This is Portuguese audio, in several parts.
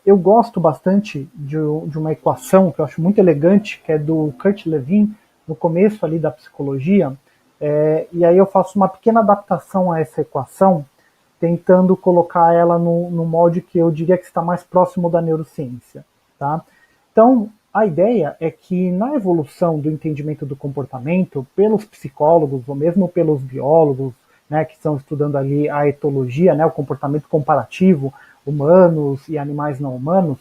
Eu gosto bastante de uma equação que eu acho muito elegante, que é do Kurt Lewin, no começo ali da psicologia, e aí eu faço uma pequena adaptação a essa equação, tentando colocar ela no molde que eu diria que está mais próximo da neurociência. Tá? Então, a ideia é que na evolução do entendimento do comportamento, pelos psicólogos ou mesmo pelos biólogos, né, que estão estudando ali a etologia, né, o comportamento comparativo, humanos e animais não humanos,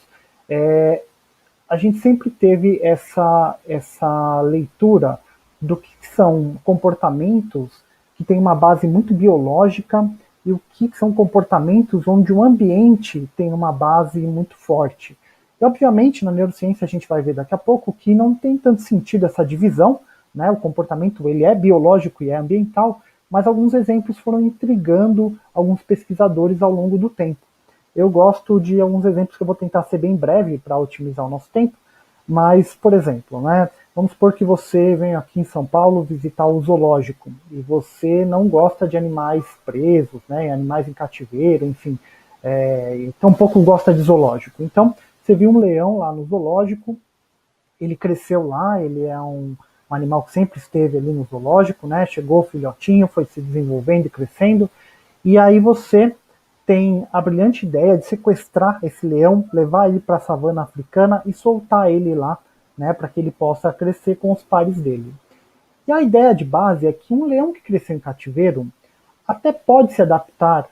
a gente sempre teve essa leitura do que são comportamentos que têm uma base muito biológica e o que são comportamentos onde o ambiente tem uma base muito forte. E, obviamente, na neurociência a gente vai ver daqui a pouco que não tem tanto sentido essa divisão, né? O comportamento ele é biológico e é ambiental, mas alguns exemplos foram intrigando alguns pesquisadores ao longo do tempo. Eu gosto de alguns exemplos que eu vou tentar ser bem breve para otimizar o nosso tempo, mas, por exemplo, né, vamos supor que você vem aqui em São Paulo visitar o zoológico e você não gosta de animais presos, né, animais em cativeiro, enfim, então pouco gosta de zoológico. Então, você viu um leão lá no zoológico, ele cresceu lá, ele é um animal que sempre esteve ali no zoológico, né, chegou filhotinho, foi se desenvolvendo e crescendo, e aí você tem a brilhante ideia de sequestrar esse leão, levar ele para a savana africana e soltar ele lá, né, para que ele possa crescer com os pares dele. E a ideia de base é que um leão que cresceu em cativeiro até pode se adaptar,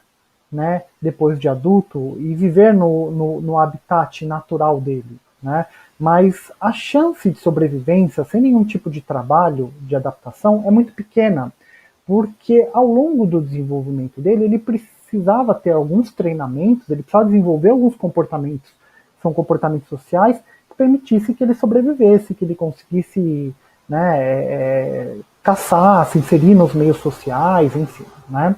né, depois de adulto e viver no habitat natural dele, né? Mas a chance de sobrevivência sem nenhum tipo de trabalho de adaptação é muito pequena, porque ao longo do desenvolvimento dele, ele precisava ter alguns treinamentos, ele precisava desenvolver alguns comportamentos, que são comportamentos sociais, que permitissem que ele sobrevivesse, que ele conseguisse, né, caçar, se inserir nos meios sociais, enfim, né?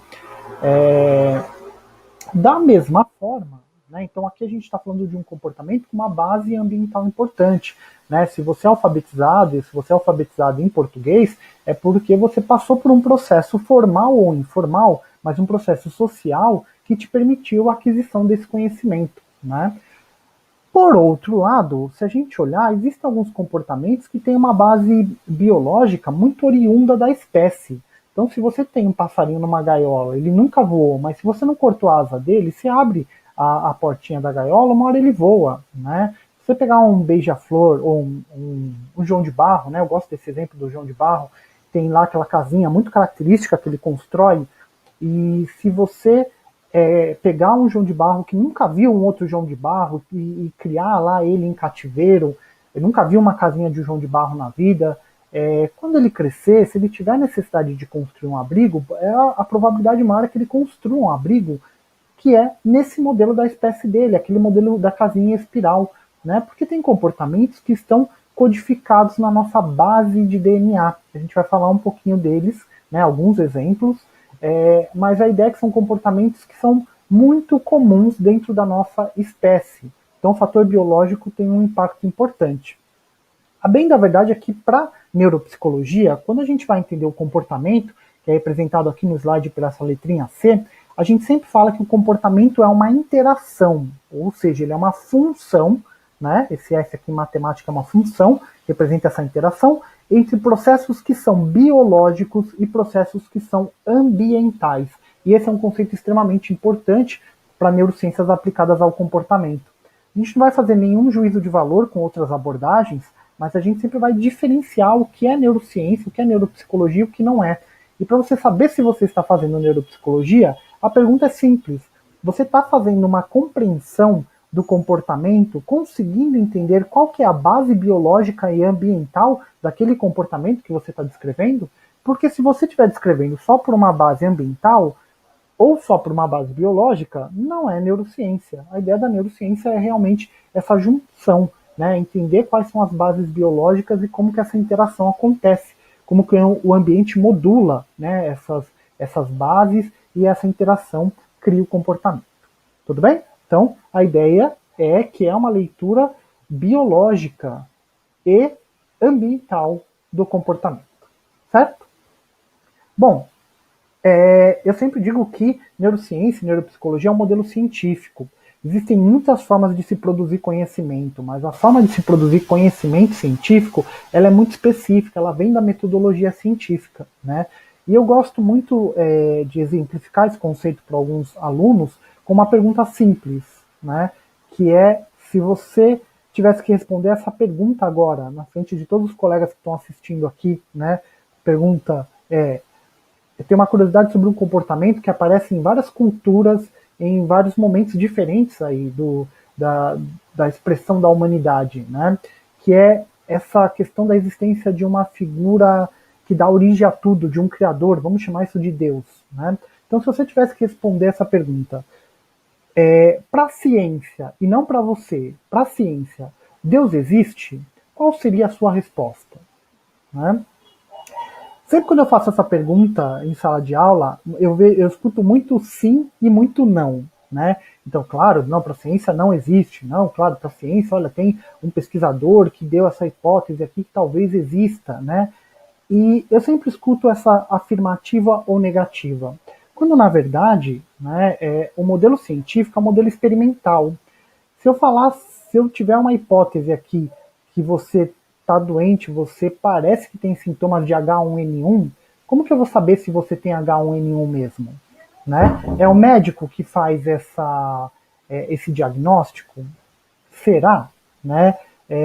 Da mesma forma, né, então aqui a gente está falando de um comportamento com uma base ambiental importante. Né? Se você é alfabetizado, e se você é alfabetizado em português, é porque você passou por um processo formal ou informal, mas um processo social que te permitiu a aquisição desse conhecimento. Né? Por outro lado, se a gente olhar, existem alguns comportamentos que têm uma base biológica muito oriunda da espécie. Então, se você tem um passarinho numa gaiola, ele nunca voou, mas se você não cortou a asa dele, se abre a portinha da gaiola, uma hora ele voa. Né? Se você pegar um beija-flor ou um João de Barro, né? Eu gosto desse exemplo do João de Barro, tem lá aquela casinha muito característica que ele constrói, e se você pegar um João de Barro que nunca viu um outro João de Barro e criar lá ele em cativeiro, ele nunca viu uma casinha de João de Barro na vida, quando ele crescer, se ele tiver necessidade de construir um abrigo, a probabilidade maior é que ele construa um abrigo que é nesse modelo da espécie dele, aquele modelo da casinha espiral, né? Porque tem comportamentos que estão codificados na nossa base de DNA. A gente vai falar um pouquinho deles, né? Alguns exemplos, mas a ideia é que são comportamentos que são muito comuns dentro da nossa espécie. Então, o fator biológico tem um impacto importante. A bem da verdade é que, para neuropsicologia, quando a gente vai entender o comportamento, que é representado aqui no slide por essa letrinha C, a gente sempre fala que o comportamento é uma interação, ou seja, ele é uma função, né? Esse S aqui em matemática é uma função, representa essa interação, entre processos que são biológicos e processos que são ambientais. E esse é um conceito extremamente importante para neurociências aplicadas ao comportamento. A gente não vai fazer nenhum juízo de valor com outras abordagens, mas a gente sempre vai diferenciar o que é neurociência, o que é neuropsicologia e o que não é. E para você saber se você está fazendo neuropsicologia, a pergunta é simples. Você está fazendo uma compreensão do comportamento, conseguindo entender qual que é a base biológica e ambiental daquele comportamento que você está descrevendo? Porque se você estiver descrevendo só por uma base ambiental, ou só por uma base biológica, não é neurociência. A ideia da neurociência é realmente essa junção, né? Entender quais são as bases biológicas e como que essa interação acontece, como que o ambiente modula, né, essas bases e essa interação cria o comportamento. Tudo bem? Então, a ideia é que é uma leitura biológica e ambiental do comportamento. Certo? Bom, eu sempre digo que neurociência e neuropsicologia é um modelo científico. Existem muitas formas de se produzir conhecimento, mas a forma de se produzir conhecimento científico, ela é muito específica, ela vem da metodologia científica, né? E eu gosto muito de exemplificar esse conceito para alguns alunos com uma pergunta simples, né? Que é, se você tivesse que responder essa pergunta agora, na frente de todos os colegas que estão assistindo aqui, né? Pergunta é, eu tenho uma curiosidade sobre um comportamento que aparece em várias culturas, em vários momentos diferentes aí da expressão da humanidade, né? Que é essa questão da existência de uma figura que dá origem a tudo, de um criador, vamos chamar isso de Deus, né? Então, se você tivesse que responder essa pergunta, para a ciência, e não para você, para a ciência, Deus existe? Qual seria a sua resposta? Né? Sempre quando eu faço essa pergunta em sala de aula, eu escuto muito sim e muito não, né? Então, claro, não, para a ciência não existe. Não, claro, para a ciência, olha, tem um pesquisador que deu essa hipótese aqui que talvez exista, né? E eu sempre escuto essa afirmativa ou negativa. Quando, na verdade, né, o modelo científico é um modelo experimental. Se eu falar, se eu tiver uma hipótese aqui que você está doente, você parece que tem sintomas de H1N1, como que eu vou saber se você tem H1N1 mesmo? Né? É o médico que faz esse diagnóstico? Será? Né?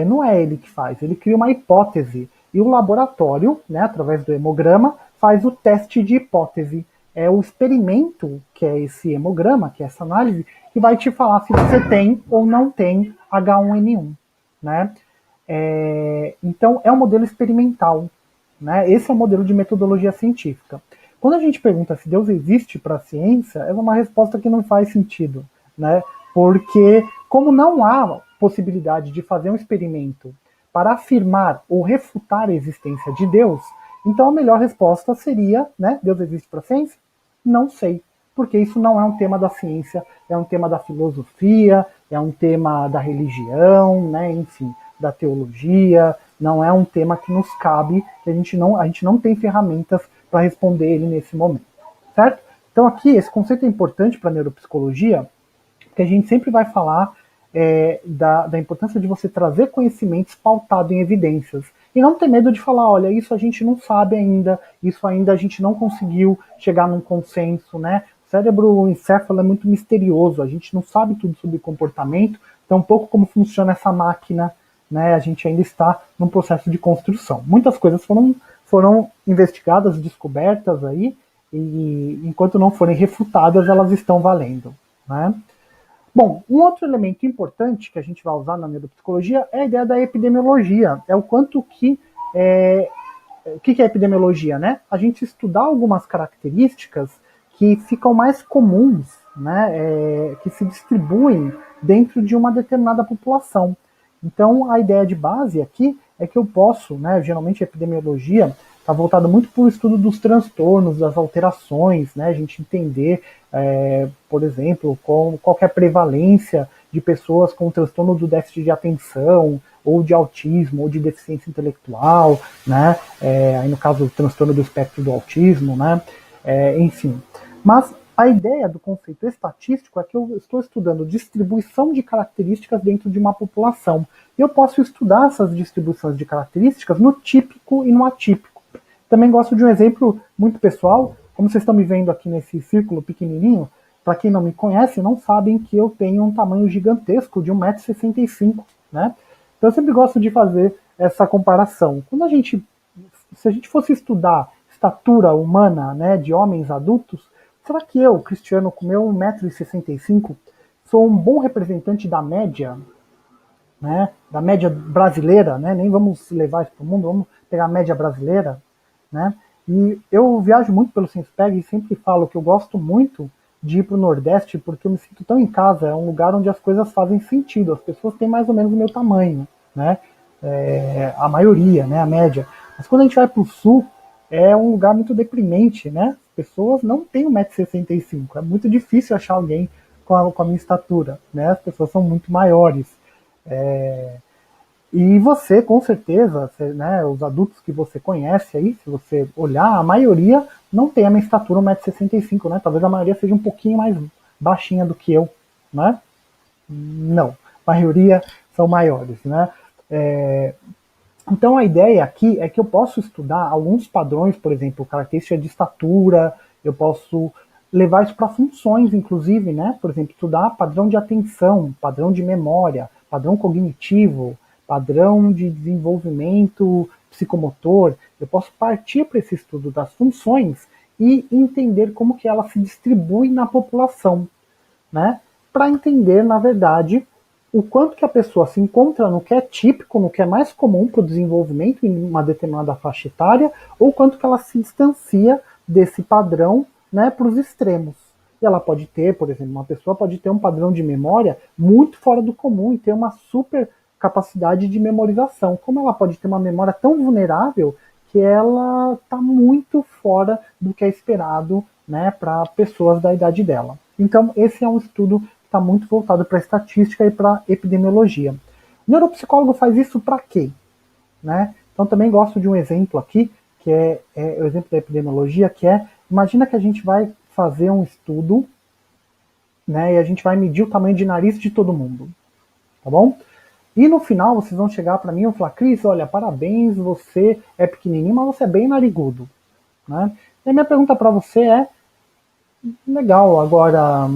Não é ele que faz, ele cria uma hipótese. E o laboratório, né, através do hemograma, faz o teste de hipótese. É o experimento, que é esse hemograma, que é essa análise, que vai te falar se você tem ou não tem H1N1. Né? Então, é um modelo experimental. Né? Esse é o modelo de metodologia científica. Quando a gente pergunta se Deus existe para a ciência, é uma resposta que não faz sentido. Né? Porque, como não há possibilidade de fazer um experimento para afirmar ou refutar a existência de Deus, então a melhor resposta seria, né, Deus existe para a ciência? Não sei, porque isso não é um tema da ciência, é um tema da filosofia, é um tema da religião, né, enfim, da teologia, não é um tema que nos cabe, que a gente não tem ferramentas para responder ele nesse momento, certo? Então aqui, esse conceito é importante para a neuropsicologia, porque a gente sempre vai falar da importância de você trazer conhecimentos pautados em evidências. E não ter medo de falar, olha, isso a gente não sabe ainda, isso ainda a gente não conseguiu chegar num consenso, né? O cérebro encéfalo é muito misterioso, a gente não sabe tudo sobre comportamento, então um pouco como funciona essa máquina, né? A gente ainda está num processo de construção. Muitas coisas foram investigadas, descobertas aí, e enquanto não forem refutadas, elas estão valendo, né? Bom, um outro elemento importante que a gente vai usar na neuropsicologia é a ideia da epidemiologia. É o quanto que... o que é epidemiologia, né? A gente estudar algumas características que ficam mais comuns, né? Que se distribuem dentro de uma determinada população. Então, a ideia de base aqui é que eu posso, né? Geralmente a epidemiologia está voltada muito para o estudo dos transtornos, das alterações, né? A gente entender, por exemplo, qual é a prevalência de pessoas com transtorno do déficit de atenção, ou de autismo, ou de deficiência intelectual, né? Aí no caso, o transtorno do espectro do autismo, né? Enfim. Mas a ideia do conceito estatístico é que eu estou estudando distribuição de características dentro de uma população. E eu posso estudar essas distribuições de características no típico e no atípico. Também gosto de um exemplo muito pessoal, como vocês estão me vendo aqui nesse círculo pequenininho, para quem não me conhece, não sabem que eu tenho um tamanho gigantesco de 1,65 m, né? Então eu sempre gosto de fazer essa comparação. Se a gente fosse estudar estatura humana, né, de homens adultos, será que eu, Cristiano, com meu 1,65 m, sou um bom representante da média, né, da média brasileira, né? Nem vamos levar isso para o mundo, vamos pegar a média brasileira, né? E eu viajo muito pelo Senspeg e sempre falo que eu gosto muito de ir para o Nordeste porque eu me sinto tão em casa, é um lugar onde as coisas fazem sentido, as pessoas têm mais ou menos o meu tamanho, né? A maioria, né? A média. Mas quando a gente vai para o Sul, é um lugar muito deprimente, né? As pessoas não têm 1,65 m, é muito difícil achar alguém com a minha estatura, né? As pessoas são muito maiores. E você, com certeza, né, os adultos que você conhece aí, se você olhar, a maioria não tem a minha estatura 1,65 m, né? Talvez a maioria seja um pouquinho mais baixinha do que eu, né? Não, a maioria são maiores, né? Então a ideia aqui é que eu posso estudar alguns padrões, por exemplo, característica de estatura, eu posso levar isso para funções, inclusive, né? Por exemplo, estudar padrão de atenção, padrão de memória, padrão cognitivo, padrão de desenvolvimento psicomotor. Eu posso partir para esse estudo das funções e entender como que ela se distribui na população, né? Para entender, na verdade, o quanto que a pessoa se encontra no que é típico, no que é mais comum para o desenvolvimento em uma determinada faixa etária, ou quanto que ela se distancia desse padrão, né, para os extremos. E ela pode ter, por exemplo, uma pessoa pode ter um padrão de memória muito fora do comum e ter uma super capacidade de memorização. Como ela pode ter uma memória tão vulnerável que ela está muito fora do que é esperado, né, para pessoas da idade dela. Então, esse é um estudo que está muito voltado para estatística e para epidemiologia. O neuropsicólogo faz isso para quê? Né? Então, também gosto de um exemplo aqui, que é o exemplo da epidemiologia, que é, imagina que a gente vai fazer um estudo, né, e a gente vai medir o tamanho de nariz de todo mundo, tá bom? E no final vocês vão chegar para mim e vão falar, Cris, olha, parabéns, você é pequenininho, mas você é bem narigudo, né? E a minha pergunta para você é, legal, agora,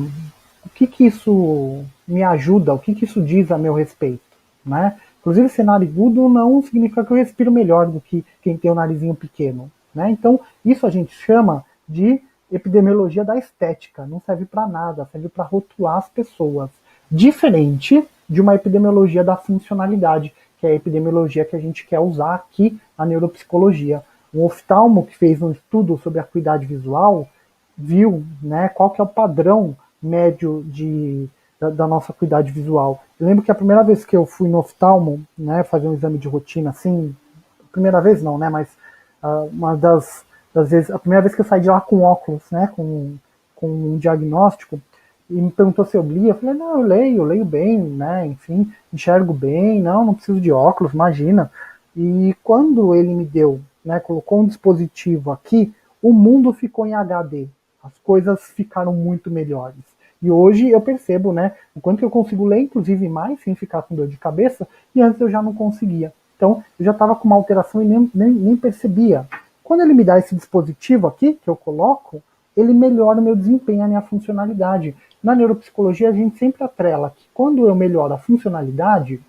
o que que isso me ajuda, o que que isso diz a meu respeito, né? Inclusive, ser narigudo não significa que eu respiro melhor do que quem tem o narizinho pequeno, né? Então, isso a gente chama de epidemiologia da estética, não serve para nada, serve para rotular as pessoas. Diferente de uma epidemiologia da funcionalidade, que é a epidemiologia que a gente quer usar aqui na neuropsicologia. Um oftalmo que fez um estudo sobre a acuidade visual viu, né, qual que é o padrão médio da nossa acuidade visual. Eu lembro que a primeira vez que eu fui no oftalmo, né, fazer um exame de rotina, assim, primeira vez não, né, mas uma das vezes, a primeira vez que eu saí de lá com óculos, né, com um diagnóstico, e me perguntou se eu lia, eu falei, não, eu leio bem, né, enfim, enxergo bem, não preciso de óculos, imagina. E quando ele me deu, né, colocou um dispositivo aqui, o mundo ficou em HD, as coisas ficaram muito melhores. E hoje eu percebo, né, o quanto que eu consigo ler, inclusive mais, sem ficar com dor de cabeça, e antes eu já não conseguia. Então, eu já estava com uma alteração e nem percebia. Quando ele me dá esse dispositivo aqui, que eu coloco, ele melhora o meu desempenho, a minha funcionalidade. Na neuropsicologia, a gente sempre atrela que quando eu melhoro a funcionalidade,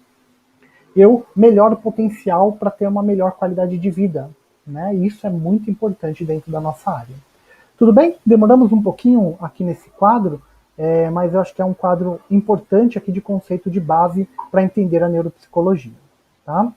eu melhoro o potencial para ter uma melhor qualidade de vida. Né? E isso é muito importante dentro da nossa área. Tudo bem? Demoramos um pouquinho aqui nesse quadro, mas eu acho que é um quadro importante aqui de conceito de base para entender a neuropsicologia. Tá?